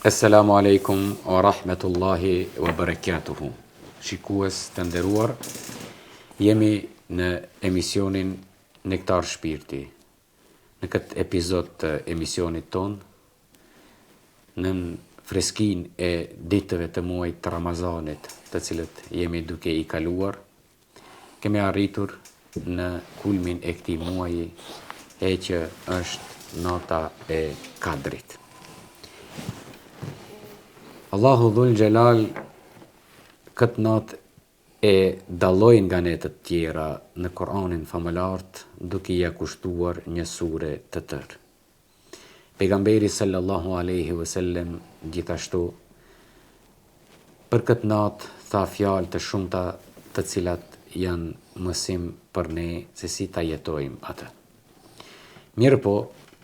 Assalamu alaikum wa rahmetullahi wa barakatuhu. Shikues të nderuar, jemi në emisionin Nektar Shpirti. Në këtë epizod të emisionit ton, në freskin e ditëve të muajit të Ramazanit, të cilët jemi duke i kaluar, kemi arritur në kulmin e këtij muaji, e që është nata e Kadrit. Allahu Dhul Gjelal këtë natë e dalloi nga netët tjera në Kur'anin famëlart, duke ia kushtuar një sure të tërë. Pejgamberi sallallahu alaihi wasallam gjithashtu për këtë natë tha fjalë të shumta, të cilat janë mësim për ne se si ta jetojmë atë. Mirëpo,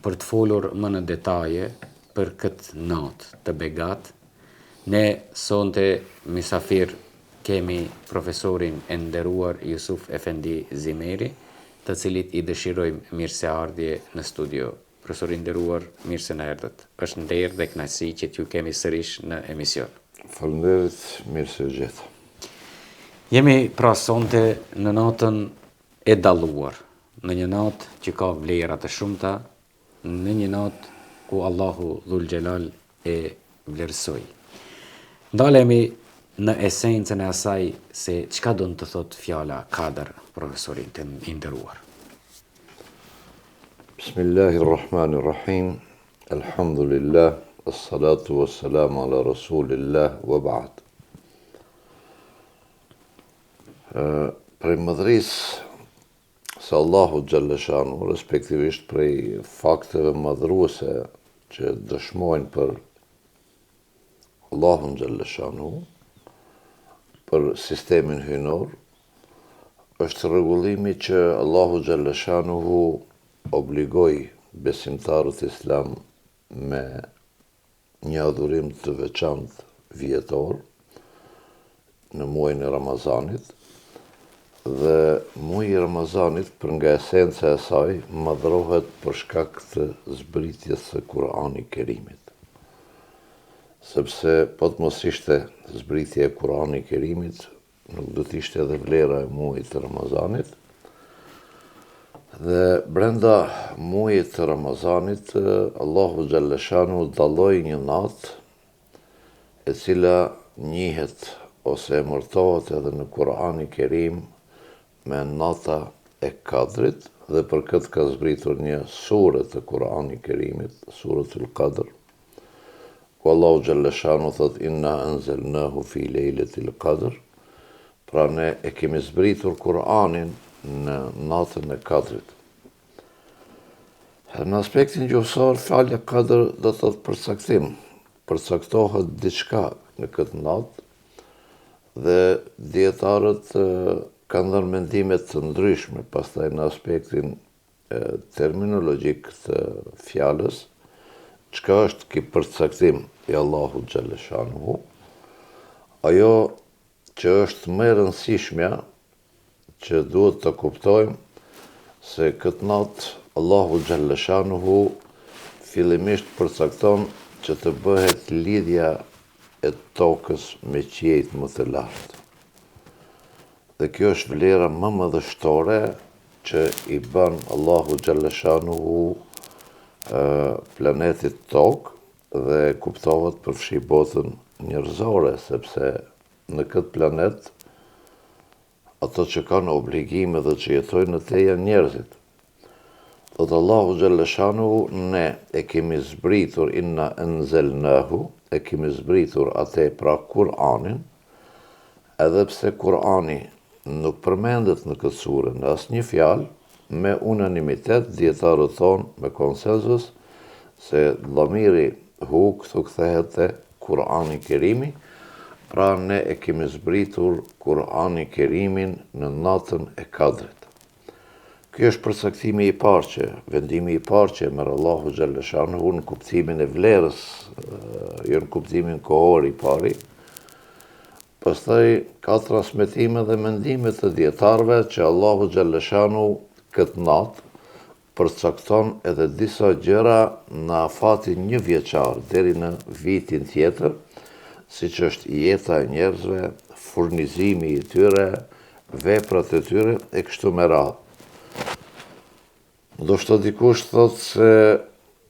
për të folur më në detaje për këtë natë të begat, ne sonte misafir kemi profesorin e nderuar Jusuf Efendi Zimeri, të cilit i dëshirojmë mirëseardhje në studio. Profesor i nderuar, mirë se na erdhët. Është nder dhe kënaqësi që t'ju kemi sërish në emision. Faleminderit, mirë se gjithë. Jemi pra sonte në natën e dalluar, në një natë që ka vlera të shumta, në një natë ku Allahu Dhul Gjelal e vlerësoi. Ndalemi në esencën e asaj se çka do të thotë fjala Kadr, profesorin të nderuar. Bismillahirrahmanirrahim. Alhamdulillah, as-salatu was-salamu ala rasulillah wa ba'd. Prej mëdhërisë se Allahu Gjallëshanu, respektivisht prej fakteve madhruese që dëshmojnë për Allahun Gjallëshanu, për sistemin hyjnor, është rregullimi që Allahu Gjallëshanu obligoi besimtarët islam me një adhurim të veçantë vjetor në muajin e Ramazanit, dhe muaji i Ramazanit për nga esenca e saj madhrohet për shkak të zbritjes së Kur'anit Kerimit. Sepse po të mos ishte zbritja e Kur'anit Kerimit, nuk do të ishte edhe vlera e muajit të Ramazanit. Dhe brenda muajit të Ramazanit, Allahu Gjallëshanu dalloi një natë e cila njihet ose emërtohet edhe në Kur'anin Kerim me nata e Kadrit, dhe për këtë ka zbritur një sure të Kur'anit Kerimit, Suratul Qadr, ku Allahu Gjallëshanu thot inna anzalnahu fi lejletil Qadr, pra ne e kemi zbritur Kur'anin në natën e Kadrit. Në aspektin gjuhësor, fjala Kadr do të thotë përcaktim, përcaktohet diçka në këtë natë, dhe dietarët kanë dhënë mendime të ndryshme pastaj në aspektin terminologjik të fjalës, çka është ky përcaktim i Allahut Gjallëshanu. Ajo që është më e rëndësishmja që duhet të kuptojmë se këtë natë Allahu Gjallëshanu fillimisht përcakton që të bëhet lidhja e tokës me qiejt më të lartë. Dhe kjo është vlera më madhështore që i bën Allahu Gjallëshanu planetit tokë, dhe kuptohet përfshi botën njerëzore, sepse në këtë planet ato që kanë obligime dhe që jetojnë në te janë njerëzit. Thot Allahu Gjallëshanu, ne e kemi zbritur inna anzalnahu, e kemi zbritur atë pra Kur'anin, edhe pse Kur'ani nuk përmendet në këtë sure në asnjë fjalë, me unanimitet dietarët thonë me konsenzus se dhamiri hu këtu kthehet te Kur'ani Kerimi, pra ne e kemi zbritur Kur'ani Kerimin në natën e Kadrit. Ky është përcaktimi i parë që, vendimi i parë që merr Allahu Gjallëshanu në kuptimin e vlerës, jo në kuptimin kohor i pari. Pastaj ka transmetime dhe mendime të dietarëve që Allahu Gjallëshanu këtë natë përcakton edhe disa gjëra në afatin 1 vjeçar deri në vitin tjetër, siç është jeta e njerëzve, furnizimi i tyre, veprat e tyre e kështu me radhë. Ndoshta dikush thot se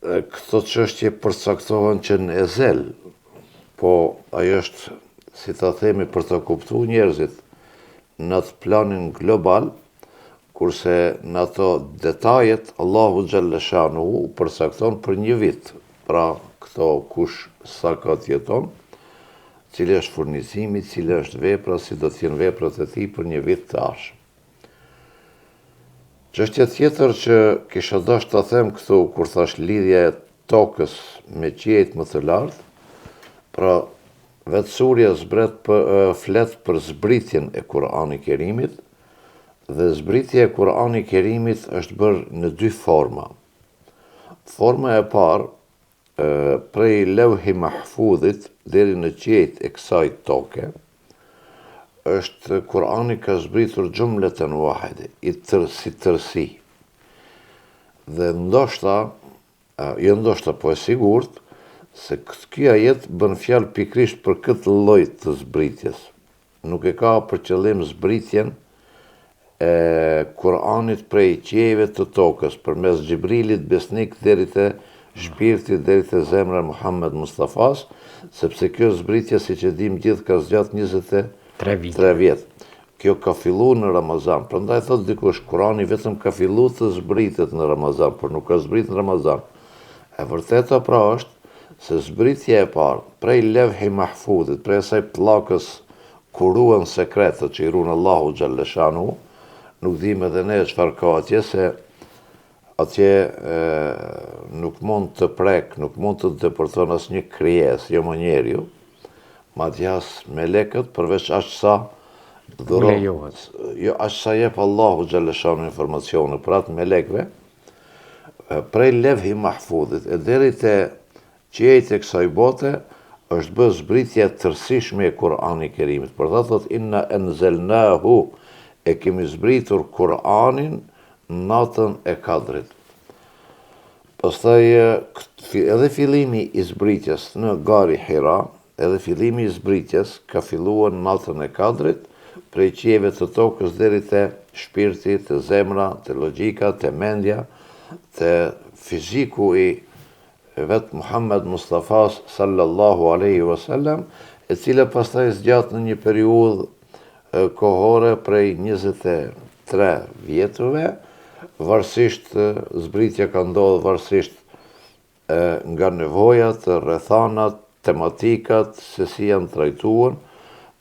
këto çështje përcaktohen që në ezel, po ajo është, si ta themi, për të kuptuar njerëzit në atë planin global, kurse në ato detajet Allahu xhalla shanuhu përcakton për 1 vit. Pra këto kush sa ka të jeton, cili është furnizimi, cili është vepra, si do të jenë veprat e tij për 1 vit të ardhshëm. Çështja tjetër që kisha dashur ta them këtu kur thash lidhja e tokës me qiejt më të lartë, pra vetë surja flet për zbritjen e Kur'anit Kerimit, dhe zbritja e Kur'anit Kerimit është bërë në 2 forma. Forma e parë, prej levhi mahfudhit deri në qiejt e kësaj toke, është Kur'ani ka zbritur gjumleten wahide, si tërsi. Dhe ndoshta, jo ndoshta, po e sigurt, se ky ajet bën fjalë pikrisht për këtë lloj të zbritjes. Nuk e ka për qëllim zbritjen e Kur'anit prej qiejve të tokës, përmes Xhibrilit besnik deri te shpirti, deri te zemra e Muhammed Mustafas, sepse kjo zbritje, siç e dim gjithë, ka zgjatë 23 vjet. Kjo ka filluar në Ramazan. Prandaj thot dikush, Kurani vetëm ka filluar të zbritet në Ramazan, por nuk ka zbritur në Ramazan. E vërteta pra është se zbritja e parë prej levhi mahfudhit, prej asaj pllakës ku ruhen sekretet që i ruan Allahu xhalla shanuhu, nuk dim edhe ne çfarë ka atje, se atje nuk mund të prek, nuk mund të deporton asnjë krijesë, jo më njeriu, madje as melekët, përveç aq sa lejohet. Jo, aq sa jep Allahu xhalla shanuhu informacione për atë melekëve, prej levhi mahfudhit e deri te qiejt e kësaj bote është bërë zbritje tërësishme e Kur'anit Kerimit. Për ta thot inna enzelnahu, e kemi zbritur Kur'anin natën e Kadrit. Pastaj edhe fillimi i zbritjes në gari Hira, edhe fillimi i zbritjes ka filluar natën e Kadrit, prej qiejve të tokës deri te shpirti, te zemra, te logjika, te mendja, te fiziku i vetë Muhammed Mustafas sallallahu aleyhi wasallam, e cila pastaj zgjat në një periudhë kohore prej 23 vjetëve, varësisht zbritja ka ndodhur varësisht nga nevojat, rrethanat, tematikat, se si janë trajtuar,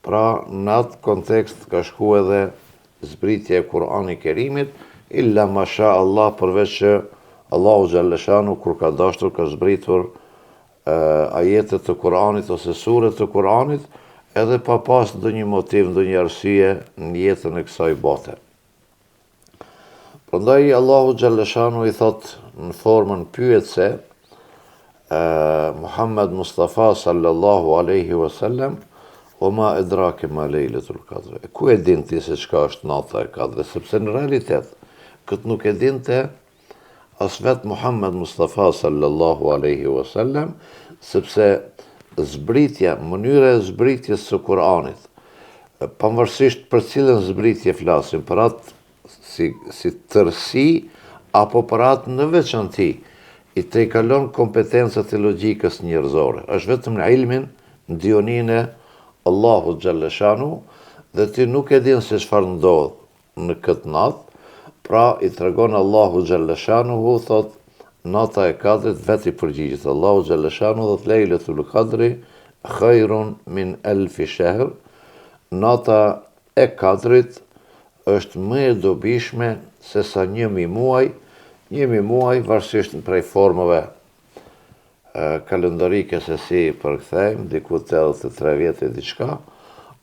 pra në atë kontekst ka shku edhe zbritja e Kur'anit Kerimit, illa masha Allah, përveç që Allahu xhalla shanuhu kur ka dashur ka zbritur ajetet të Kur'anit ose sure të Kur'anit, edhe pa pas ndonjë motiv, ndonjë arsye në jetën e kësaj bote. Prandaj Allahu xhalla shanuhu i thot në formën pyetëse Muhammed Mustafa sallallahu alaihi wasallam, o ma edrake ma lejletul kadre. Ku e din ti se çka është nata e Kadre? Sepse në realitet këtë nuk e dinte as vetë Muhammed Mustafa sallallahu aleyhi wasallam, sepse zbritja, mënyra e zbritjes së Kur'anit, pavarësisht për cilën zbritje flasim, për atë si tërsi, apo për atë në veçanti, i tejkalon kompetencat e logjikës njerëzore. Është vetëm në ilmin, në dijonin e Allahu xhalla shanuhu, dhe ti nuk e din se çfarë ndodh në këtë natë. Pra i tregon Allahu xhalla shanuhu, thot nata e Kadrit, vetë i përgjigjet Allahu xhalla shanuhu, thot lejletul Kadri khairun min alfi shahr, nata e Kadrit është më e dobishme se sa 1000 muaj, 1000 muaj varësisht prej formave kalendarike se si përkthejmë, diku 83 vjet e diçka,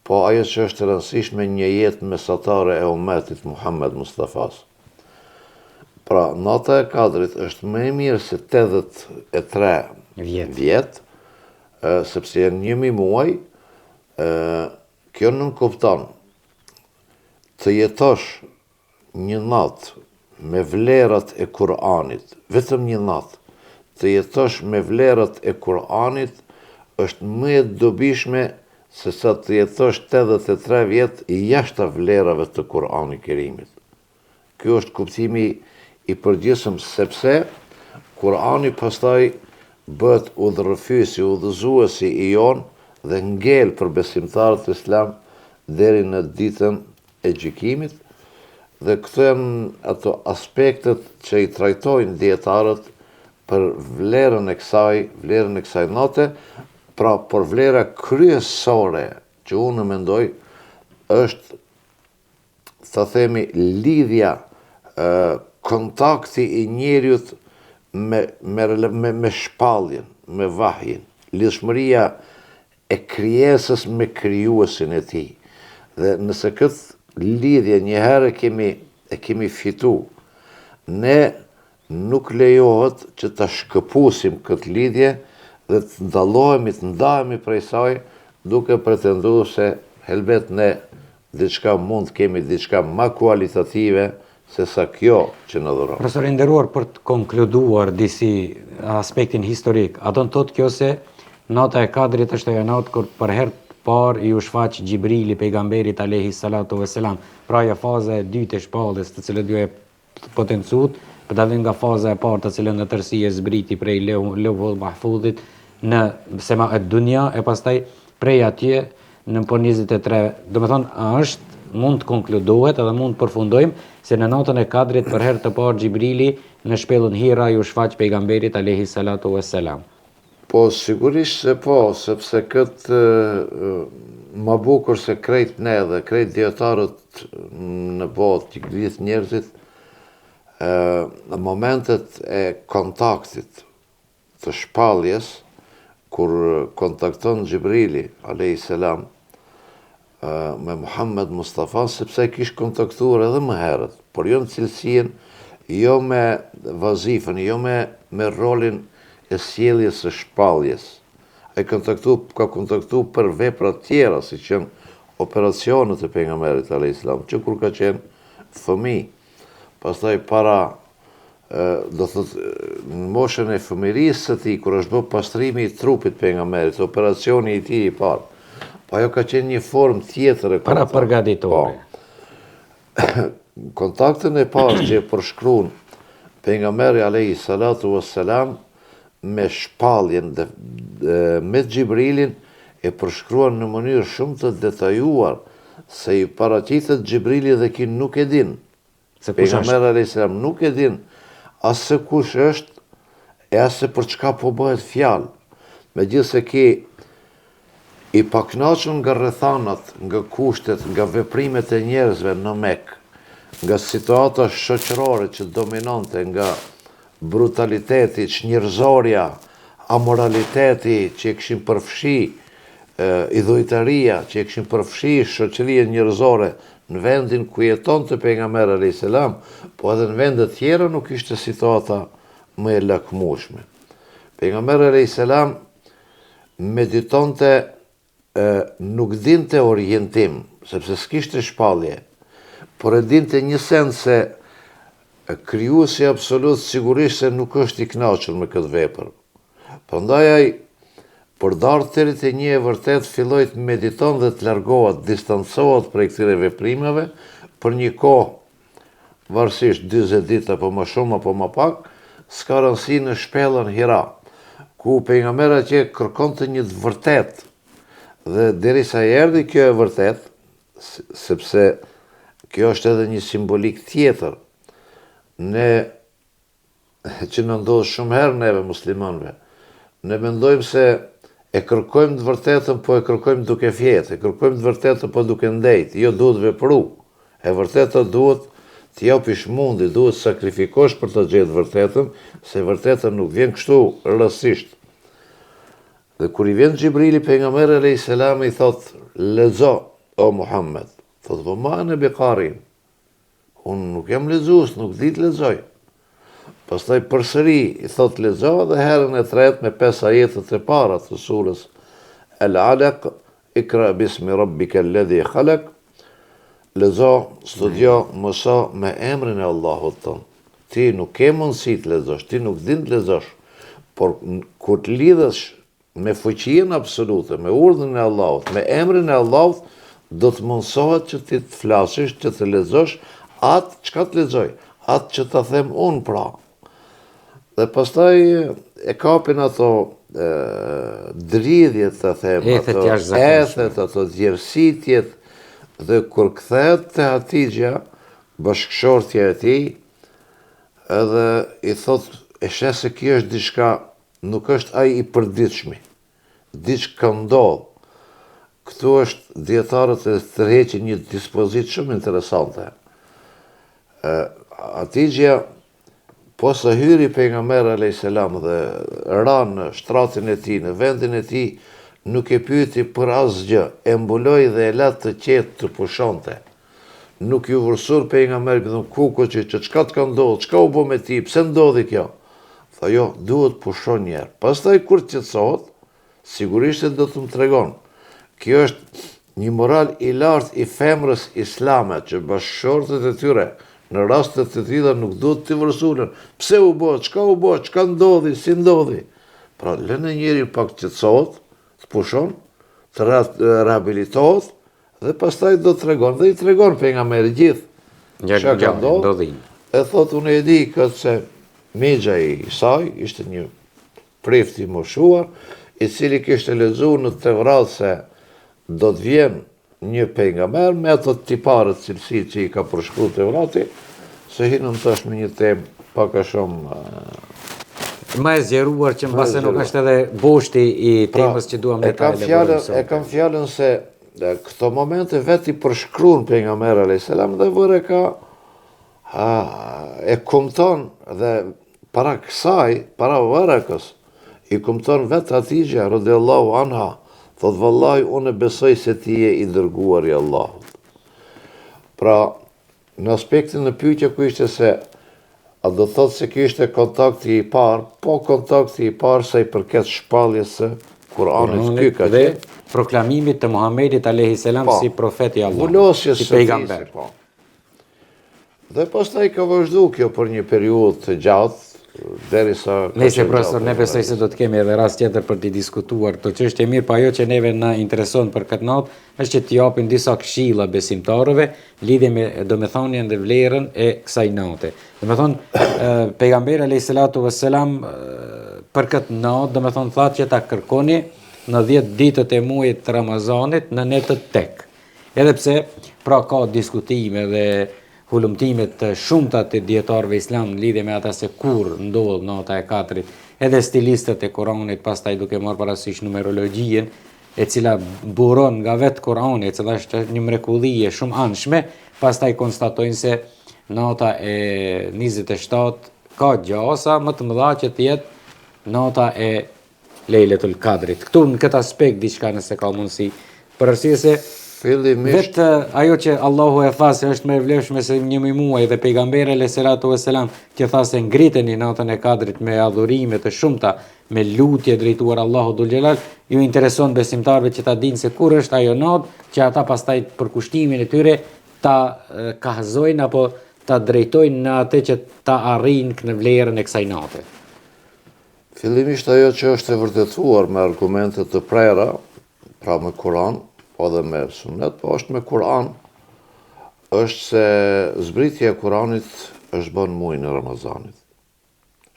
po ajo që është e rëndësishme një jetë mesatare e ummetit Muhammed Mustafas. Pra, nata e Kadrit është më e mirë se 83 vjet, sepse janë 1000 muaj, kjo nuk kupton të jetosh një natë me vlerat e Kur'anit, vetëm një natë, të jetosh me vlerat e Kur'anit është më e dobishme se sa të jetosh 83 vjet i jashtë vlerave të Kur'anit Kerimit. Ky është kuptimi i përgjithshëm, sepse Kur'ani pastaj bëhet udhërrëfyesi, udhëzuesi i jon dhe ngel për besimtarët islam deri në ditën e gjykimit, dhe këto janë ato aspektet që i trajtojnë dietarët për vlerën e kësaj note. Pra, por vlera kryesore që unë mendoj është, ta themi, lidhja, kontakti i njeriut me shpalljen, me vahjin, lidhshmëria e krijesës me krijuesin e tij. Dhe nëse këtë lidhje njëherë e kemi fitu, ne nuk lejohet që ta shkëpusim këtë lidhje dhe të ndahemi prej saj duke pretenduar se helbet ne mund të kemi diçka më kualitative se sa kjo që në dhuron. Profesor i nderuar, për të konkluduar disi aspektin historik, a do të thotë kjo se nata e Kadrit është ajo natë kur për herë të parë i u shfaq Xhibrili pejgamberit alayhi salatu vesselam, pra ajo faza e dytë e shpalljes, të cilën ju e potencuat, për dallim nga faza e parë të cilën në tërësi e zbriti prej Lawhul Mahfudhit në sema e dunia, e pastaj prej atje në për 23. Do me thonë, mund të konkludohet edhe mund të përfundojmë se në natën e Kadrit për herë të parë Xhibrili në shpellën Hira ju shfaq pejgamberit alayhi salatu vesselam. Po, sigurisht se po, sepse këtë më bukur se krejt ne dhe krejt dietarët në botë, gjithë njerëzit, në momentet e kontaktit të shpalljes, kur kontakton Xhibrili a.s. Me Muhammed Mustafa, sepse kishte kontaktuar edhe më herët, por jo në cilësien, jo me vazifën, jo me rolin e sjelljes së shpalljes. Ai ka kontaktu për vepra tjera, si që operacionet e pejgamberit a.s. që kur ka qenë fëmijë, pastaj para do thotë në moshën e fëmirisë së tij, kur është bërë pastrimi i trupit pejgamberit, operacioni i tij i parë. Po ajo ka qenë një formë tjetër e para përgatitore. Kontaktin e parë që e përshkruan pejgamberi alayhi salatu wassalam me shpalljen dhe me Xhibrilin e përshkruan në mënyrë shumë të detajuar, se i paraqitet Xhibrili dhe ki nuk e din. Pejgamberi alayhi salam nuk e din as se kush është e as se për çka po bëhet fjalë. Megjithëse ki i paknaqur nga rrethanat, nga kushtet, nga veprimet e njerëzve në Mekë, nga situata shoqërore që dominante, nga brutaliteti, çnjerëzorja, amoraliteti që e kishin përfshi, idhujtaria që e kishin përfshi shoqërinë njerëzore në vendin ku jetonte pejgamberi alayhis salam, po edhe në vende tjera nuk ishte situata më e lakmueshme. Pejgamberi alayhis salam meditonte, nuk dinte orientim, sepse s'kishte shpallje, por e dinte një sens se krijuesi absolut sigurisht se nuk është i kënaqur me këtë vepër. Prandaj ai, për darë të rritë e një e vërtet, filloj të mediton dhe të largohet, distancohet prej këtyre veprimeve, për një kohë, varësisht 40 ditë apo më shumë apo më pak, s'ka rëndësi në shpellën Hira, ku pejgamberi atje kërkonte një të vërtet, dhe derisa erdhi kjo e vërtet, sepse kjo është edhe një simbolik tjetër, ne që në ndodhë shumë herë neve muslimanve, ne mendojmë se e kërkojmë të vërtetën, po e kërkojmë duke fjetë, e kërkojmë të vërtetën, po duke ndejtë, jo duhet vepru. E vërteta duhet të japish mundi, duhet sakrifikosh për të gjetë vërtetën, se vërtetën nuk vjen kështu rësisht. Dhe kur i vjen Xhibrili pejgamberi alayhis salam i thot, lexo o Muhammed. Thot, po ma në biqarin. Unë nuk jam lexues, nuk di të lexoj. Pastaj përsëri i thot lexo dhe herën e tretë me 5 ajetet e para të surës Al-Alaq, Ikra bismi rabbika alladhi khalaq, lexo, studio, mëso me emrin e Allahut ton. ti nuk ke mundësi të lexosh, ti nuk din të lexosh, por kur të lidhesh me fuqinë absolute, me urdhën e Allahut, me emrin e Allahut, do të mundsohet që ti të flasësh, që të lexosh atë çka të lexoj, atë që ta them unë pra. Dhe pastaj e kapin ato dridhjet, të them, ato ethet, ato djersitjet, dhe kur kthehet te Hatixha, bashkëshortja e tij, edhe i thot, e sheh se kjo është diçka, nuk është ai i përditshmi. Diçka ndodh. Këtu është dietarët e tërheqin një dispozitë shumë interesante. Hatixha, posa hyri pejgamberi alayhis salam dhe ra në shtratin e tij, në vendin e tij, nuk e pyeti për asgjë, e mbuloi dhe e la të qetë të pushonte. Nuk ju vërsur pejgamberi, më thon kukuçi, çka të ka ndodhur, çka u bë me ti, pse ndodhi kjo? Tha jo, duhet pushon një herë. Pastaj kur qetësohet, sigurisht do të më tregon. Kjo është një moral i lartë i femrës islame, që bashkëshortët e tyre në rastet të tilla nuk duhet të vërsulen. Pse u bë, çka ndodhi, si ndodhi? Pra lënë njëri pak qetësohet, të pushon, të rehabilitohet, dhe pastaj do të tregon, dhe i tregon pejgamberi gjithë çka ka ndodhur. E thot, unë e di këtë se mixha i saj ishte një prift i moshuar, i cili kishte lexuar në Tevrat se do të vjen një pejgamber me ato tiparët cilësi që i ka përshkruar Tevrati, se hinëm tash me një temë pak a shumë më e zgjeruar që mbase nuk është edhe boshti i temës që duam ne ta elaborojmë. E kam fjalën se këto momente vetë i përshkruan pejgamberi alayhis salam dhe vëre ka e kumton dhe para kësaj, para varakës, i kumton vetë Hatixha radhiyallahu anha, thot vallahi unë besoj se ti je i dërguar i Allahut. Pra, në aspektin në pyetje ku ishte se a do thot se kjo ishte kontakti i parë, po kontakti i parë sa i përket shpalljes së Kuranit ky ka dhe proklamimit të Muhamedit alayhis salam si profet i Allahut, si pejgamber. Dhe pastaj ka vazhduar kjo për një periudhë të gjatë, derisa Nëse profesor, ne besoj se do të kemi edhe rast tjetër për të diskutuar këtë çështje. Mirë, po ajo që neve na intereson për këtë natë është që t'i japim disa këshilla besimtarëve lidhje me domethënien dhe vlerën e kësaj nate. Domethënë pejgamberi alayhis salatu wassalam për këtë natë domethënë thatë që ta kërkoni në 10 ditët e muajit të Ramazanit në netët tek. Edhe pse pra ka diskutime dhe hulumtimet të shumta të dietarëve islam në lidhje me ata se kur ndodh nata e 4-rit, edhe stilistët e Kuranit, pastaj duke marrë parasysh numerologjinë, e cila buron nga vetë Kurani, e cila është një mrekullie shumë anshme, pastaj konstatojnë se nata e 27 ka gjasa më të mëdha që të jetë nata e Lejletul Kadrit. Këtu në këtë aspekt diçka nëse ka mundësi, për arsye se vetë ajo që Allahu e tha se është më e vlefshme se një muaj dhe pejgamberi alayhis salatu wassalam që tha se ngriteni natën e Kadrit me adhurime të shumta, me lutje drejtuar Allahut dhul xhelal, ju intereson besimtarëve që ta dinë se kur është ajo natë që ata pastaj për kushtimin e tyre ta kahzojnë apo ta drejtojnë në atë që ta arrijnë në vlerën e kësaj nate. Fillimisht ajo që është e vërtetuar me argumente të prera, pra me Kur'an, po dhe me Sunet, po është me Kur'an, është se zbritja e Kur'anit është bën muajin e Ramazanit.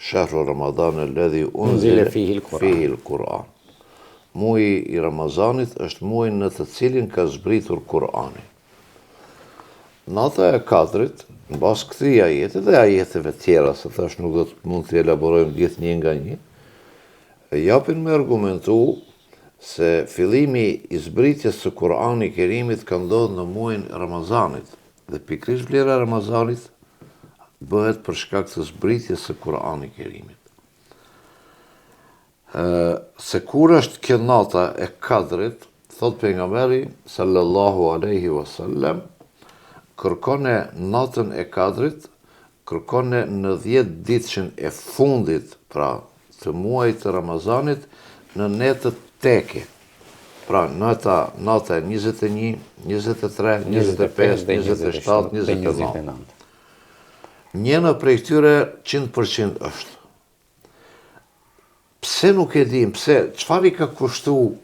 Shahru Ramadan alladhi unzila fihi al-Qur'an. Muaji i Ramazanit është muaji në të cilin ka zbritur Kur'ani. Nata e 4-rit, në bazë këtij ajeti dhe ajeteve tjera, se thash nuk do të mund të elaborojmë gjithë një nga një, japin me argumentu se fillimi i zbritjes së Kur'anit Kerimit ka ndodhur në muajin e Ramazanit dhe pikërisht vlera e Ramazanit bëhet për shkak të zbritjes së Kur'anit Kerimit. Se kur është kjo nata e 4-rit, thot pejgamberi sallallahu alaihi wasallam, kërkone natën e 4-rit, kërkone në 10 ditëshin e fundit, pra të muajit të Ramazanit, në netët teke. Pra nata e 21, 23, 25, 27, 29. Njëna prej këtyre 100% është. Pse nuk e dim, çfarë i ka kushtu,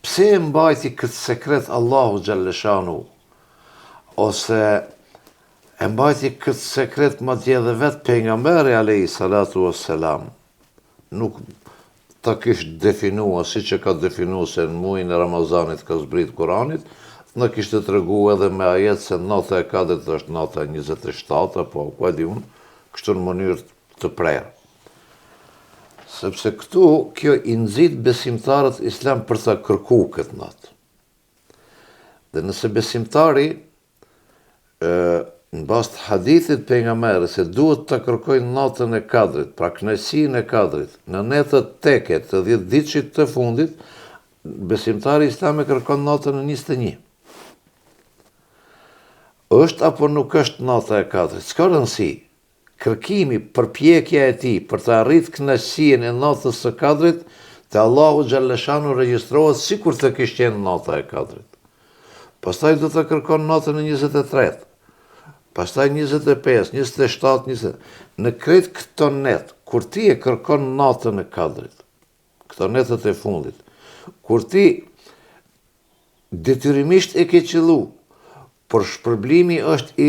pse e mbajti këtë sekret Allahu Gjalleshanu, ose e mbajti këtë sekret madje edhe vetë pejgamberi alayhi salatu wassalam, nuk ta kishtë definua, si që ka definu se në muajin e Ramazanit ka zbrit Kuranit, në kishtë të regu edhe me ajet se nota e 4 është nota e 27, apo ku e di unë, kështu në mënyrë të prerë. Sepse këtu, kjo i nxit besimtarët islam për ta kërku këtë natë. Dhe nëse besimtari, në bazë të hadithit pejgamberit se duhet të kërkojnë natën e 4, pra kënaqësinë e 4, në netët teke të 10 ditësh të fundit, besimtari islam e kërkon natën e 21. Është apo nuk është nata e 4? S'ka rëndësi. Kërkimi, përpjekja e tij për të arritur kënaqësinë e natës së 4 te Allahu Gjalleshanu regjistrohet sikur të kishte qenë nata e 4. Pastaj do të kërkon natën e 23. Pastaj 25, 27, 20. Në krejt këto net, kur ti e kërkon natën e 4, këto netët e fundit, kur ti detyrimisht e ke qëllu, por shpërblimi është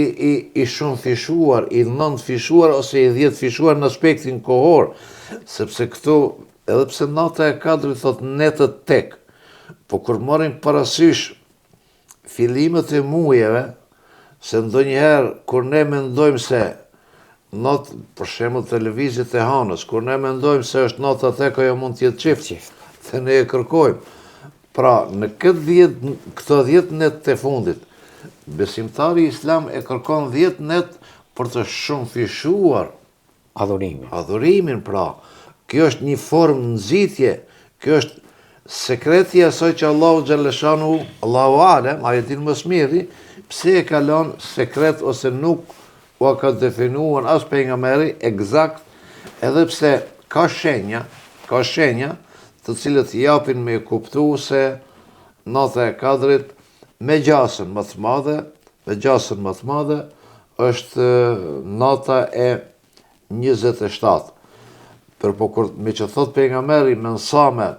i shumë fishuar, i 9 fishuar, ose i 10 fishuar në aspektin kohor, sepse këtu, edhe pse nata e 4 thot netët tek, po kur marrim parasysh fillimet e muajeve, se ndonjëherë kur ne mendojmë se natë, për shembull televizit e Hanës, kur ne mendojmë se është nata tek, ajo mund të jetë çift, dhe ne e kërkojmë. Pra, në këto 10 net të fundit, besimtari islam e kërkon 10 net për të shumë fishuar adhurimin, pra. Kjo është një formë nxitje, kjo është sekreti asaj që Allahu Gjalleshanu, Allahu Alem, ai e din më së miri, pse e ka lënë sekret ose nuk u ka definuar as pejgamberi eksakt, edhe pse ka shenja të cilët japin me kuptu se nata e 4 me gjasën më të madhe, është nata e 27. Për po kur me që thot pejgamberi me nësame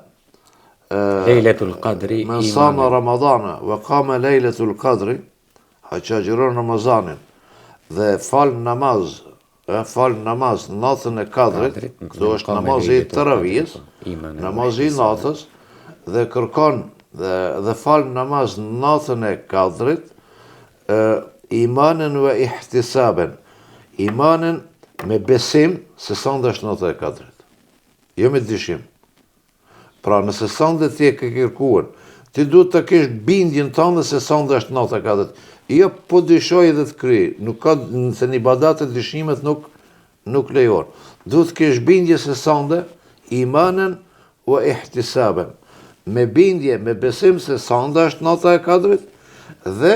Lejletul Qadri, me nësame Ramadana, vë kame Lejletul Qadri, ha që agjiron Ramazanin, dhe falë namaz natën e 4, këto është namazi i taravijës, namazi i natës, dhe kërkon dhe falë namaz natën e 4, imanin vë ihtisaben, imanin me besim se sëndë është nata e 4. Jo me dyshim. Pra nëse sëndë ti e ke kërkuar, ti duhet të kesh bindjen tënde se sëndë është nata e 4. Jo po dyshoj dhe të kry, nuk ka, se një badat e dyshimet nuk lejon. Duhet të kesh bindje se sëndë, imanin vë ihtisaben. Me bindje, me besim se sënda është nata e 4, dhe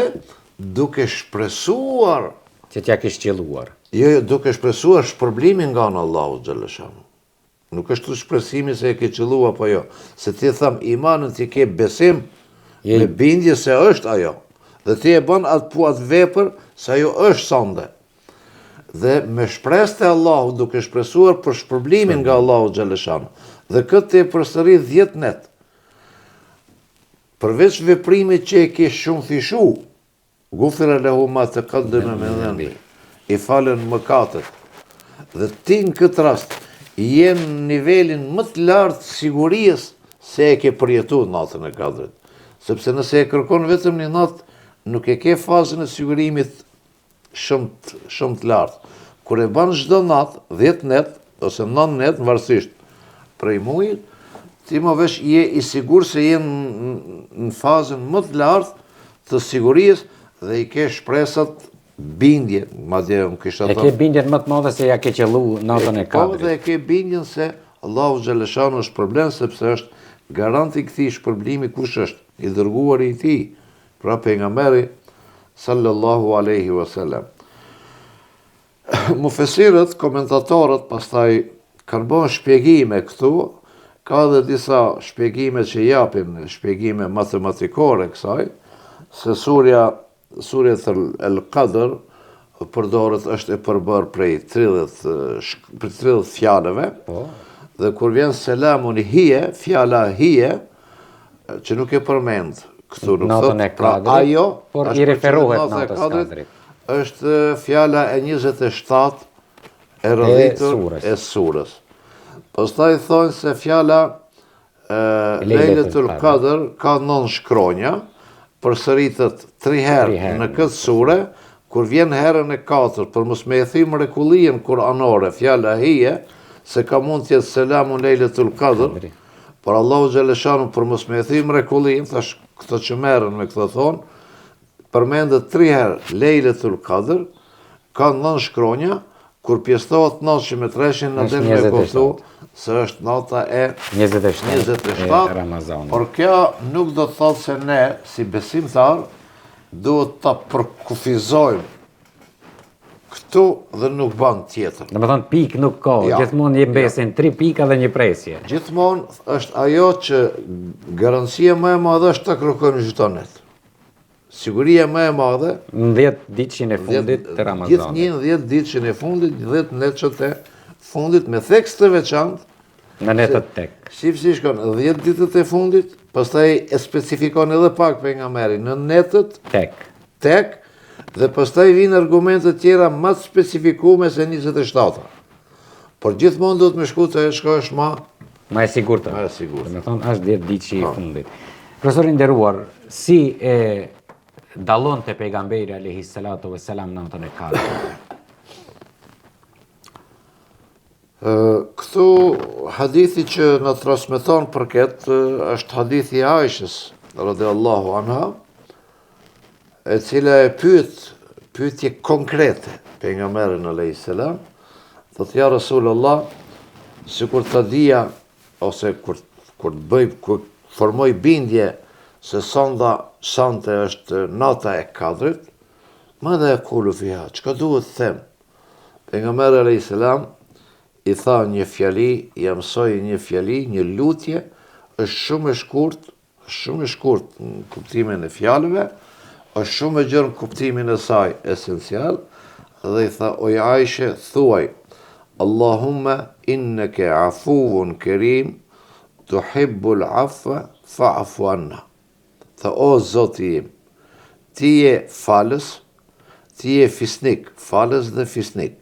duke shpresuar që t'ja kish qelluar. Jo, duke shpresuar shpërblimin nga në Allahu Gjalleshanu. Nuk është të shpresimi se e ke qellu apo jo. Se ti tham imanin ti ke besim me bindje se është ajo. Dhe ti e bën atë vepër se ajo është sënde. Dhe me shpresë te Allahu duke shpresuar për shpërblimin nga Allahu Gjalleshanu. Dhe këtë e përsëri 10 net. Përveç veprimit që e ke shumë fishu, gufira lehu ma të qaddama min dhanbi, i falen mëkatet. Dhe ti në këtë rast, jenë në nivelin më të lartë sigurisë se e ke përjetuar natën e 4. Sepse nëse e kërkon vetëm një natë, nuk e ke fazën e sigurimit shumë të lartë. Kur e bën çdo natë, 10 net, ose 9 net, varësisht prej muajit, ti më vesh je i sigur se je në fazën më të lartë të sigurisë dhe i ke shpresat bindje. E ke bindjen më të madhe se ja ke qellu natën e 4. Po dhe e ke bindjen se Allahu Gjalleshanu është problem, sepse është garanti këtij shpërblimi kush është? I dërguari i tij, pra pejgamberi sallallahu alaihi wasallam. Mufesirët, komentatorët, pastaj kanë bërë shpjegime këtu, ka dhe disa shpjegime që japin, shpjegime matematikore kësaj, se surja El-Qadr përdoret është e përbërë prej 30 fjalëve, dhe kur vjen selamun hije, fjala hije, që nuk e përmend këtu, nuk Natën e thot, pra Kadrit, ajo, por është i referohet për qëllim natës Kadrit. është fjala e 27 e rëdhitur e surës. Pastaj thonë se fjala Lejletul Qadr ka 9 shkronja, përsëritet 3 herë në këtë sure, kur vjen herën e 4 për mos me e thim mrekullien kuranore, fjala hije, se ka mund tjetë selamun Lejletul Qadr, por Allahu Gjeleshanu për mos me e thim mrekullien, thash këto që merren me këtë thonë, përmendet 3 herë Lejletul Qadr, ka 9 shkronja, kur pjestohet 9 me 3 në del me kuptu se është nata e 27 Ramazanit. Por kjo nuk do të thotë se ne, si besimtar, duhet ta përkufizojmë këtu dhe nuk ban tjetër. Dhe me thonë pikë nuk ka, gjithmonë një besin 3 pika dhe një presje. Gjithmonë është ajo që garancia më e madhe është ta kërkojmë çdo net. Siguria më e madhe në 10 ditëshin e fundit të Ramazanit. Gjithë një 10 ditëshin e fundit, 10 netëshët e fundit me theks të veçantë në netët tek. Si shkon 10 ditët e fundit, pastaj e specifikon edhe pak pejgamberi në netët tek, dhe pastaj vinë argumentet tjera më të specifikume se 27. Por gjithmonë do të më shku të shkosh ma e sigurta. Ma e sigurta. Me thonë është 10 ditëshi i fundit. Profesor i nderuar, si e dallon të pejgamberi alayhi salatu vesselam natën e Kadrit? Këtu hadithi që në transmeton për këtë është hadithi Aishës radhiyallahu anha, e cila e pyetje konkrete pejgamberin alayhi salam, thotë ja Rasulullah, sikur ta dija ose kur të bëj, kur formoj bindje se sante është nata e Kadrit, ma dhe e kulu fiha, çka duhet them? Pejgamberi alayhi salam i tha një fjali, i mësoi një fjali, një lutje, është shumë e shkurt në kuptimin e fjalëve, është shumë e gjerë në kuptimin e saj esencial, dhe i tha, o Aisha, thuaj, Allahumma inneke afuun kerim, tuhibbul afwa fa'fu anna. Tha, o Zoti im, ti je falës, ti je fisnik, falës dhe fisnik.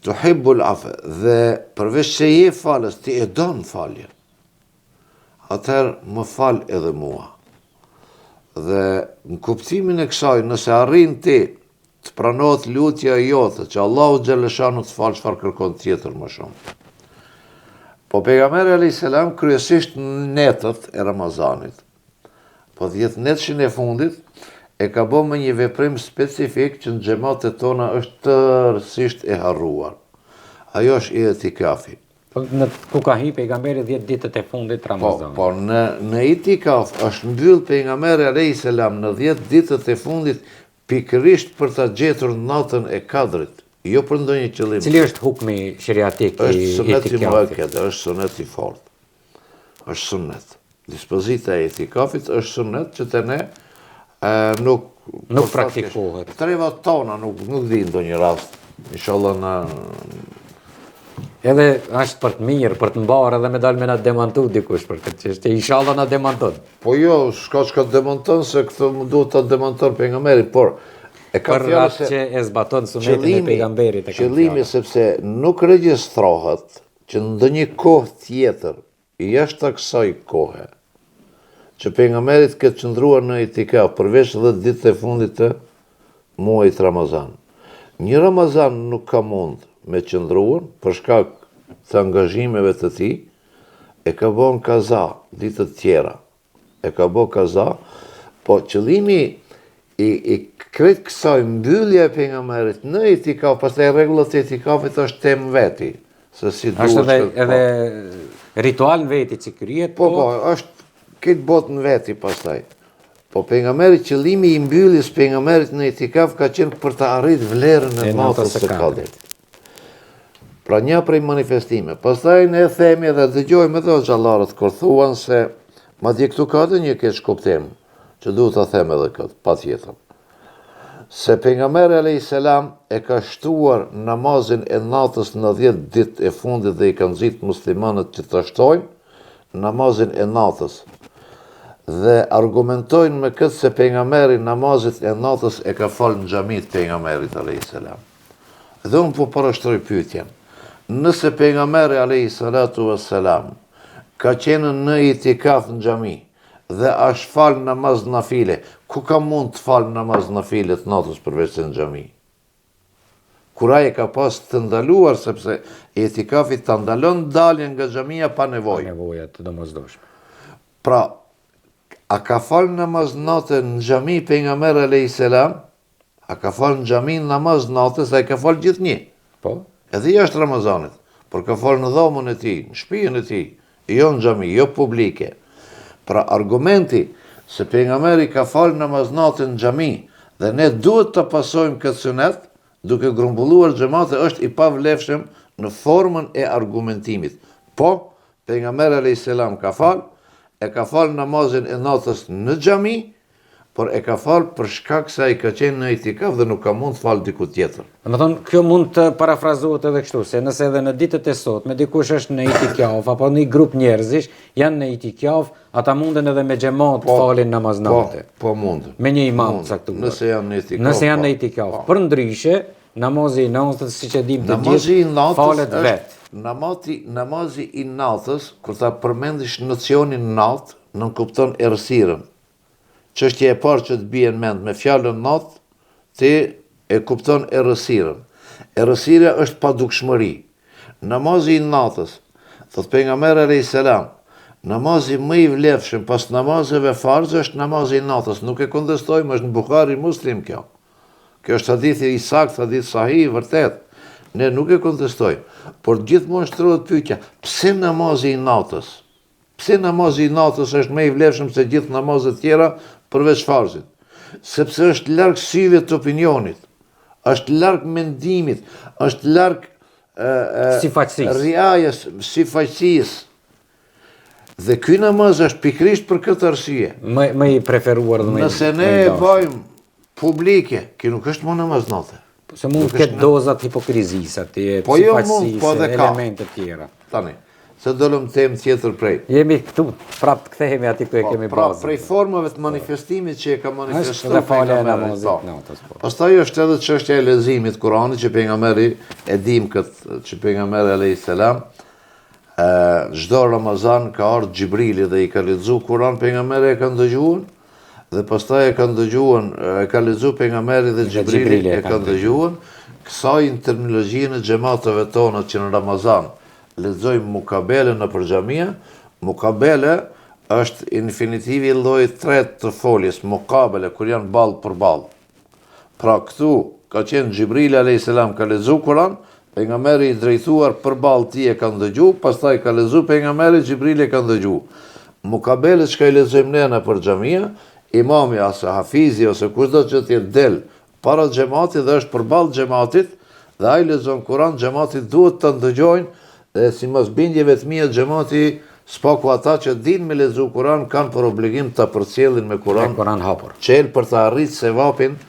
Tuhibbul afwa, dhe përveç se je falës, ti e don falje. Atëherë më fal edhe mua. Dhe në kuptimin e kësaj, nëse arrin ti të pranohet lutja jote, që Allahu Gjeleshanu të falë çfarë kërkon tjetër më shumë. Po pejgamberi alayhis salam kryesisht në netët e Ramazanit, po 10 netëshin e fundit, e ka bërë me një veprim specifik që në xhamatet tona është tërësisht e harruar. Ajo është itikafi. Ku ka hi pejgamberi 10 ditët e fundit Ramazanit? Po në itikaf është mbyll pejgamberi alayhis salam në 10 ditët e fundit pikërisht për ta gjetur natën e Kadrit, jo për ndonjë qëllim. Cili është hukmi sheriatik i itikafit? Është sunet i fortë. Është sunet. Dispozita e itikafit është sunet që të ne nuk praktikohet. Trevat tona nuk di ndonjë rast. Inshallah na Edhe është për të mirë, për të mbarë, edhe me dalë me na demantu dikush për këtë çështje. Inshallah na demanton. Po jo, s'ka çka demanton se këtë duhet ta demanton pejgamberi, por e ka fjalë se që e zbaton sunetin e pejgamberit e qëllimi sepse nuk regjistrohet që në ndonjë kohë tjetër, jashtë kësaj kohe, që pejgamberi këtë qëndruar në itikaf përveç 10 ditët e fundit të muajit Ramazan. Një Ramazan nuk ka mund me qëndruar për shkak të angazhimeve të tij, e ka bën kaza ditët tjera. E ka bën kaza, po qëllimi i krejt kësaj mbyllje e pejgamberit në itikaf, pastaj rregullat e itikafit është temë veti, se si duhet. Është edhe ritual në veti që kryhet, po është këtë botë në veti pastaj. Po pejgamberi, qëllimi i mbylljes pejgamberit në itikaf ka qenë për të arritur vlerën e natës së Kadrit. Pra një prej manifestime. Pastaj ne themi dhe dëgjojmë edhe xhallarët kur thuan se madje këtu ka edhe një keq kuptim, që duhet ta them edhe këtë, patjetër. se pejgamberi alayhis salam e ka shtuar namazin e natës në 10 ditë e fundit dhe i ka nxit muslimanët që ta shtojnë namazin e natës. Dhe argumentojnë me këtë se pejgamberi namazit e natës e ka falë në xhamit pejgamberit alayhis salam. Dhe unë po parashtroj pyetjen. Nëse pejgamberi alayhis salatu wassalam ka qenë në itikaf në xhami dhe është falë namaz nafile, ku ka mund të falë namaz nafile të natës përveç se në xhami? Kur ai ka pas të ndaluar sepse itikafi të ndalon daljen nga xhamia pa nevojë. Nevoja të domosdoshme. Pra, a ka falë namaz natën në xhami pejgamberi alayhis salam? A ka falë në xhami namaz natës, ai ka falë gjithnjë. Po? Edhe jashtë Ramazanit, por ka falë në dhomën e tij, në shtëpinë e tij, jo në xhami, jo publike. Pra argumenti se pejgamberi ka falë namaz natën në xhami dhe ne duhet të pasojmë këtë sunet, duke grumbulluar xhamate, është i pavlefshëm në formën e argumentimit. Po, pejgamberi alayhis salam ka falë namazin e natës në xhami, por e ka falë për shkak se ai ka qenë në itikaf dhe nuk ka mund të falë diku tjetër. Domethënë, kjo mund të parafrazohet edhe kështu, se nëse edhe në ditët e sotme dikush është në itikaf apo një grup njerëzish janë në itikaf, ata munden edhe me xhamat të falin namaz natë. Po mundën. Me një imam caktuar. Nëse janë në itikaf. Nëse janë në itikaf. Përndryshe, namazi i natës, siç e dim të gjithë, falet vet. Namazi i natës, kur ta përmendish nocionin natë, nuk kupton errësirën. Çështja e parë që të bie në mend me fjalën natë, ti e kupton errësirën. Errësira është padukshmëri. Namazi i natës, thot pejgamberi alayhis salam, namazi më i vlefshëm pas namazeve farze është namazi i natës. Nuk e kontestojmë, është në Buhari Muslim kjo. Kjo është hadithi i saktë, hadith sahih, vërtet. Ne nuk e kontestojmë, por gjithmonë shtrohet pyetja, pse namazi i natës? Pse namazi i natës është më i vlefshëm se gjithë namazet tjera përveç farzit? Sepse është larg syve të opinionit, është larg mendimit, është larg riajes, sifaqësisë. Dhe ky namaz është pikrisht për këtë arsye. Më i preferuar dhe më i dashur. Nëse ne e bëjmë publike, kjo nuk është më namaz natë. Se mund të ketë dozat hipokrizisë, po jo mund, po edhe ka elemente tjera. Tani, se dolëm temë tjetër prej. Jemi këtu, prapë të kthehemi aty ku e kemi bazën. Pra, prej formave të manifestimit që e ka manifestuar dhe falja e namazit natës. Pastaj është edhe çështja e leximit të Kuranit që pejgamberi e dim këtë, që pejgamberi alayhis salam çdo Ramazan ka ardhur Xhibrili dhe i ka lexuar Kur'an, pejgamberi e ka ndëgjuar dhe pastaj e ka ndëgjuar, e ka lexuar pejgamberi dhe Xhibrili e ka ndëgjuar. Kësaj terminologjinë e xhamateve tona që në Ramazan lexojmë mukabele në xhamia, mukabele është infinitivi i llojit tretë të foljes, mukabele, kur janë ballë për ballë. Pra këtu ka qenë Xhibrili alayhis salam ka lexuar Kur'an, pejgamberi i drejtuar përballë tij e ka ndëgjuar, pastaj ka lexuar pejgamberi, Xhibrili e ka ndëgjuar. Mukabele që i lexojmë ne në xhamia, imami ose hafizi ose kushdo që të del para xhamatit dhe është përballë xhamatit dhe ai lexon Kur'an, xhamati duhet të ndëgjojnë dhe si mosbindjeve të mia xhamati spaku ata që dinë me lexu Kur'an kanë për obligim ta përcjellin me Kur'an hapur. Çel për të arritur sevapin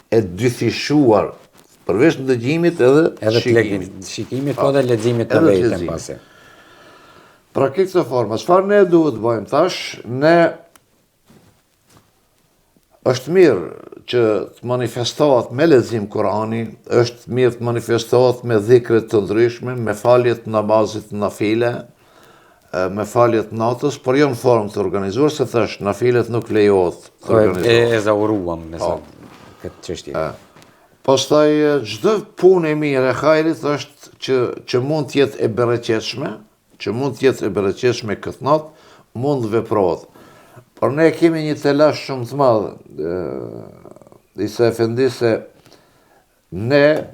e dyfishuar përveç ndëgjimit edhe shikimit, po dhe leximit të vetëm pasi. Pra këtë forma, çfarë ne duhet bëjmë tash? Ne është mirë që të manifestohet me lexim Kur'ani, është mirë të manifestohet me dhikre të ndryshme, me faljet namazit nafile, me faljet natës, por jo në formë të organizuar, se thash, nafilet nuk lejohet të organizuar. E zauruam me këtë çështje. Pastaj çdo punë e mirë e hajrit është që mund të jetë e bereqetshme, këtë natë, mund të veprohet. Por ne kemi një telash shumë të madh, Isa Efendi, se ne,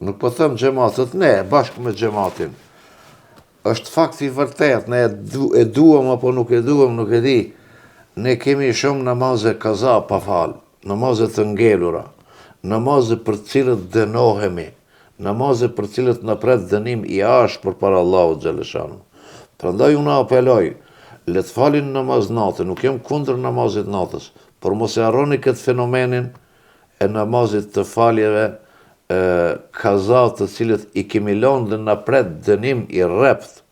nuk po them xhamatët, ne, bashkë me xhamatin, është fakti vërtet, ne e duam apo nuk e duam, nuk e di, ne kemi shumë namaze kaza pa fal, namaze të ngelura, namaze për cilët dënohemi, namaze për cilët na pret dënim i ashpër para Allahut xhaleshanu. Prandaj unë apeloj, le të falin namaz natë, nuk jam kundër namazit natës, por mos e harroni këtë fenomenin e namazit të faljeve kaza të cilët i kemi lënë dhe na pret dënim i rrept,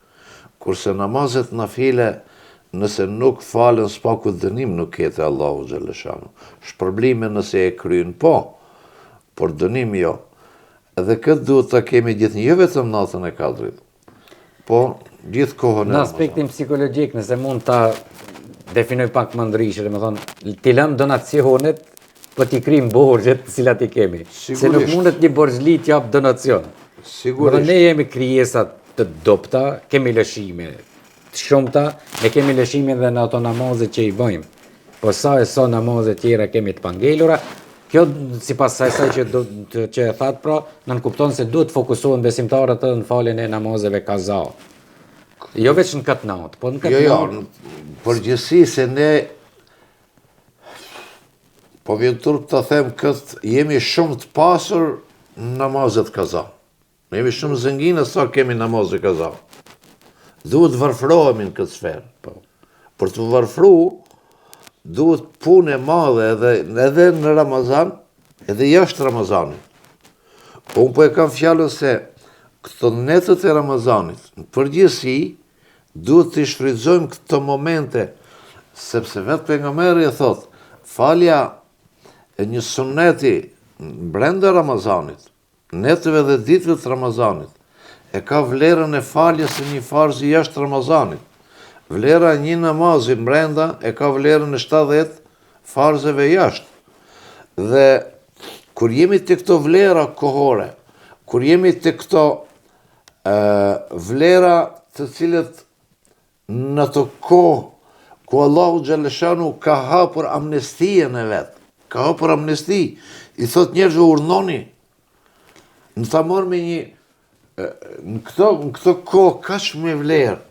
kurse namazet nafile nëse nuk falen s'paku dënim nuk kete Allahu Gjellëshanu. Shpërblime nëse e kryen por dënim jo. Edhe këtë duhet të kemi gjithë një vetëm natën e kadrit, po gjithë kohën e Në aspektin psikologjik, nëse mund ta definoj pak më ndryshe, dhe me thonë, ti lëm donacionet, po ti krim borxhet të cilat i kemi. Se nuk mundet një borxhli t'jap donacion. Sigurisht. Ne jemi krijesat të dobta, kemi lëshime të shumta, ne kemi lëshime dhe në ato namazet që i bëjmë. Po sa e sa namazet tjera kemi të pangelura, kjo sipas asaj që e thatë pra, nën kupton se duhet fokusohen besimtarët në faljen e namazeve kaza. Jo veç në këtë natë, po në këtë natë. Jo, përgjithësi se ne, po vjen turp të them këtë, jemi shumë të pasur në namazet kaza. Ne jemi shumë zënginë sa kemi namazet kaza. Duhet varfrohemi në këtë sferë. Për të varfru, duhet punë e madhe edhe në Ramazan, edhe jashtë Ramazanit. Unë po e kam fjallën se këto netët e Ramazanit, në përgjithësi, duhet të shfrytëzojmë këto momente, sepse vetë pejgamberi e thot, falja e një sunneti brenda Ramazanit, netëve dhe ditëve të Ramazanit, e ka vlerën e faljes e një farzi jashtë Ramazanit. Vlera një namazi brenda e ka vlerën e 70 farzeve jashtë. Dhe kur jemi të këto vlera kohore, kur jemi të këto vlera të cilët në të kohë ku Allahu Gjellëshanu ka hapur amnestien e vetë, ka hapur amnesti, i thot njerëzve urnoni, në ta morë me një, në këto kohë ka që me vlerë,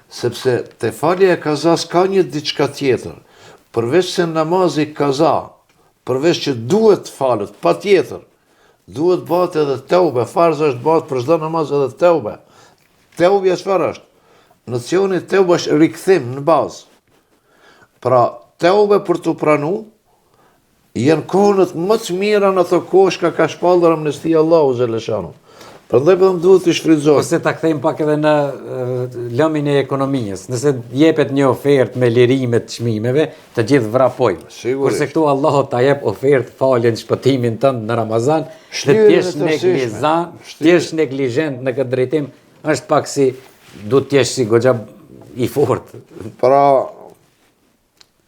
sepse te falja e kaza s'ka një diçka tjetër, përveç se namazi kaza, përveç që duhet falët, pa tjetër, duhet bëhet edhe teube, farz është bëhet për çdo namaz edhe teube. Teubja çfarë është? Nocioni teube është rikthim në bazë. Pra, teube për të pranu, janë kohët më të mira në ato kohë ka shpallur amnestia Allahu Gjellëshanu. Prandaj po duhet të shfrytëzohet. Ose ta kthejmë pak edhe në lëmin e ekonomisë. Nëse jepet një ofertë me lirime të çmimeve, të gjithë vrapojmë. Kurse këtu Allahu ta jep ofertë faljen shpëtimin tënd në Ramazan, të jesh neglizhent në këtë drejtim, është pak si duhet të jesh si goxha i fortë. Pra,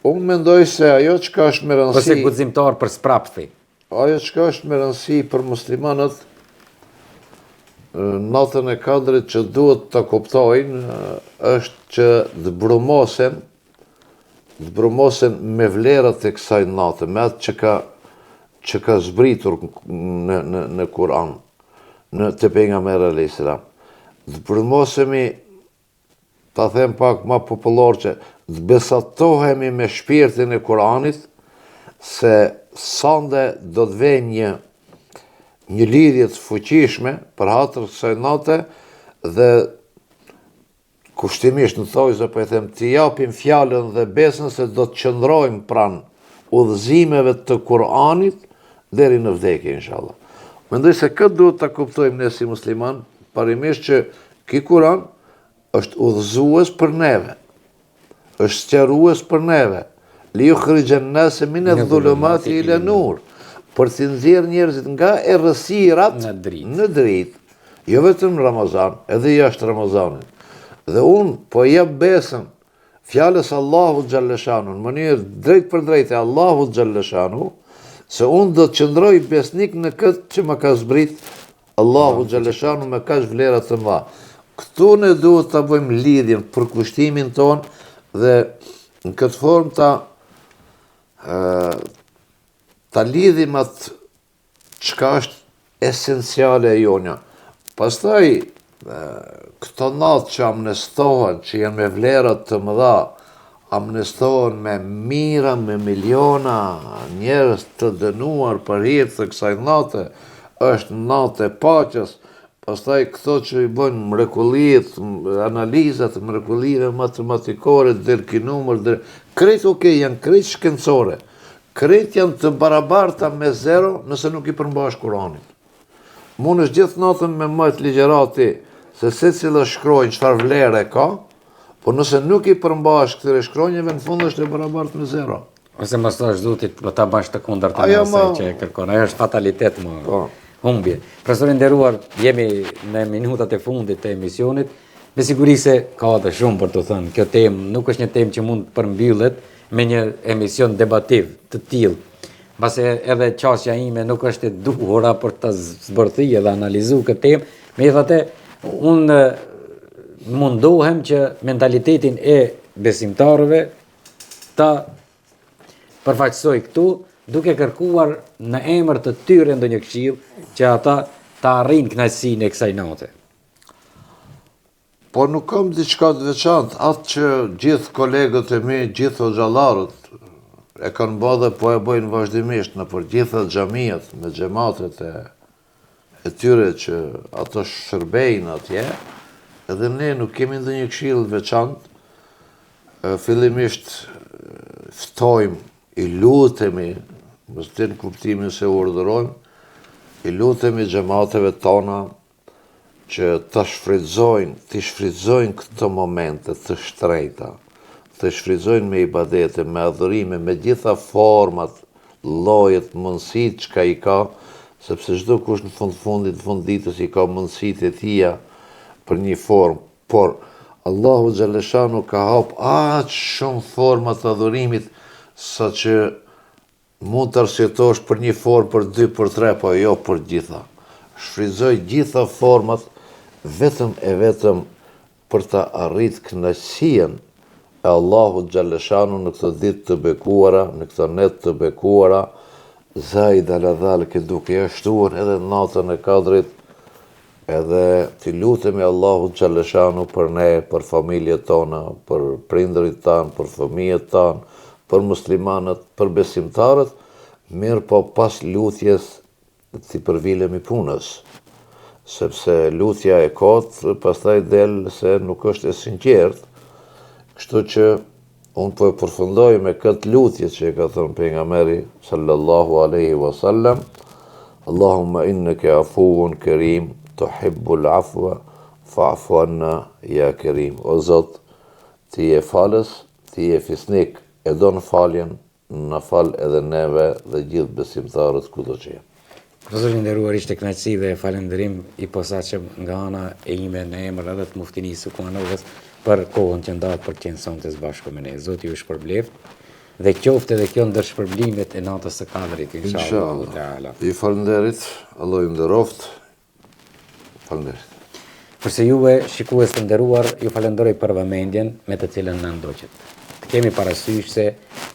unë mendoj se ajo çka është me rëndësi. Ose guximtar për sprapthi. Ajo çka është me rëndësi për muslimanët natën e kadrit që duhet të kuptojnë është që të brumosen me vlerat e kësaj natë, me atë që ka zbritur në Kur'an, të pejgamberi alayhis salam. Të brumosemi, ta them pak ma popullor që të besatohemi me shpirtin e Kur'anit, se sande do të vejmë një lidhje të fuqishme për hatër kësaj nate dhe kushtimisht në thojse po e them të japim fjalën dhe besën se do të qëndrojmë pranë udhëzimeve të Kur'anit deri në vdekje inshallah. Mendoj se këtë duhet ta kuptojmë ne si musliman, parimisht që ky Kur'an është udhëzues për neve, është sqarues për neve, li yukhrijan nase min adh-dhulumati ila nur, për të nxjerrë njerëzit nga errësirat në dritë, jo vetëm në Ramazan, edhe jashtë Ramazanit. Dhe unë po jep besën fjalës Allahut Gjellëshanu, në mënyrë drejt për drejt e Allahut Gjellëshanu, se unë do të qëndroj besnik në këtë që më ka zbrit Allahut Gjellëshanu me kaq vlera të mëdha. Këtu ne duhet ta bëjmë lidhjen për kushtimin ton dhe në këtë formë ta lidhim atë çka është esenciale e jonja. Pastaj, këto natë që amnestohen, që janë me vlerat të mëdha, amnestohen me mira, me miliona njerëz të dënuar për hir të kësaj nate, është natë e paqes. Pastaj këto që i bëjnë mrekulliet, analizat, mrekullive matematikore, dërkinumër, krejt janë krejt shkencore. krejt janë të barabarta me zero nëse nuk i përmbash Kuranit. Mund është gjithë natën me majt ligjerati se secila shkronjë çfarë vlerë ka, por nëse nuk i përmbash këtyre shkronjave në fund është e barabartë me zero. Ose mos thash zotit, po ta bash të kundërta me asaj që e kërkon. Ajo është fatalitet më. Humbje. Profesor i nderuar, jemi në minutat e fundit të emisionit. Me siguri se ka të shumë për të thënë. Kjo temë nuk është një temë që mund përmbyllet me një emision debativ të tillë. Mbase edhe qasja ime nuk është e duhura për të zbërthyer dhe analizuar këtë temë, megjithatë unë mundohem që mentalitetin e besimtarëve ta përfaqësoj këtu, duke kërkuar në emër të tyre ndonjë këshill që ata ta arrijnë kënaqësinë e kësaj nate. Po nuk kam diçka të veçantë, atë që gjithë kolegët e mi, gjithë hoxhallarët e kanë bërë dhe po e bëjnë vazhdimisht në për gjitha xhamiat me xhamatet e tyre që ato shërbejnë atje, edhe ne nuk kemi ndonjë këshill të veçantë. Fillimisht ftojmë, i lutemi, mos të në kuptimin se urdhërojmë, i lutemi xhamateve tona që të shfrytëzojnë këto momente të shtrenjta, të shfrytëzojnë me ibadete, me adhurime, me gjitha format, llojet, mundësitë çka i ka, sepse çdo kush në fund ditës i ka mundësitë e tija për një formë, por Allahu Xhaleshanu ka hap aq shumë forma të adhurimit sa që mund të arsyetosh për një formë, për 2, për 3, po jo për gjitha. Shfrytëzoj gjitha format vetëm e vetëm për të arrit kënaqësinë e Allahut Xhaleshanu në këtë ditë të bekuara, në këtë net të bekuara, zaid ala dhalike duke ja shtuar edhe natën e Kadrit, edhe t'i lutemi Allahut Xhaleshanu për ne, për familjet tona, për prindërit tanë, për fëmijët tanë, për muslimanët, për besimtarët, mirë po pas lutjes t'i përvilemi punës, sepse lutja e kotë pastaj del se nuk është e sinqertë, kështu që unë po e përfundoj me këtë lutje që e ka thënë pejgamberi sallallahu alaihi wasallam, Allahumma innaka afuun karim, tuhibbul afwa, fa'fu anna ya karim. O Zot, ti je falës, ti je fisnik, e do në faljen, në fal edhe neve dhe gjithë besimtarët kudo që jenë. Profesor i nderuar, ishte kënaqësi dhe falënderim i posaçëm nga ana e ime në emër edhe të muftinisë së Kuanovës për kohën që ndahet për të qenë sonte së bashku me ne. Zoti ju shpërbleft dhe qoftë edhe kjo ndër shpërblimet e natës së Kadrit, inshallah. Ju falenderit, Allah ju nderoft. Falenderit. Përse juve, shikues të nderuar, ju falenderoj për vëmendjen me të cilën na ndoqët. Të kemi parasysh se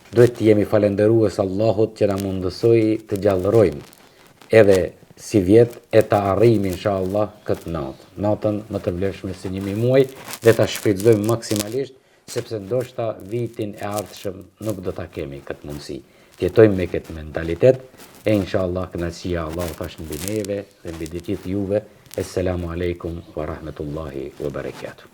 duhet të jemi falënderues Allahut që na mundësoi të gjallërojmë edhe si vjet e ta arrijmë inshallah këtë natë. Natën më të vlefshme si 1000 muaj dhe ta shfrytëzojmë maksimalisht, sepse ndoshta vitin e ardhshëm nuk do ta kemi këtë mundësi. Të jetojmë me këtë mentalitet e inshallah kënaqësia Allahut është mbi neve dhe mbi të gjithë juve. Assalamu alaikum wa rahmatullahi wa barakatuh.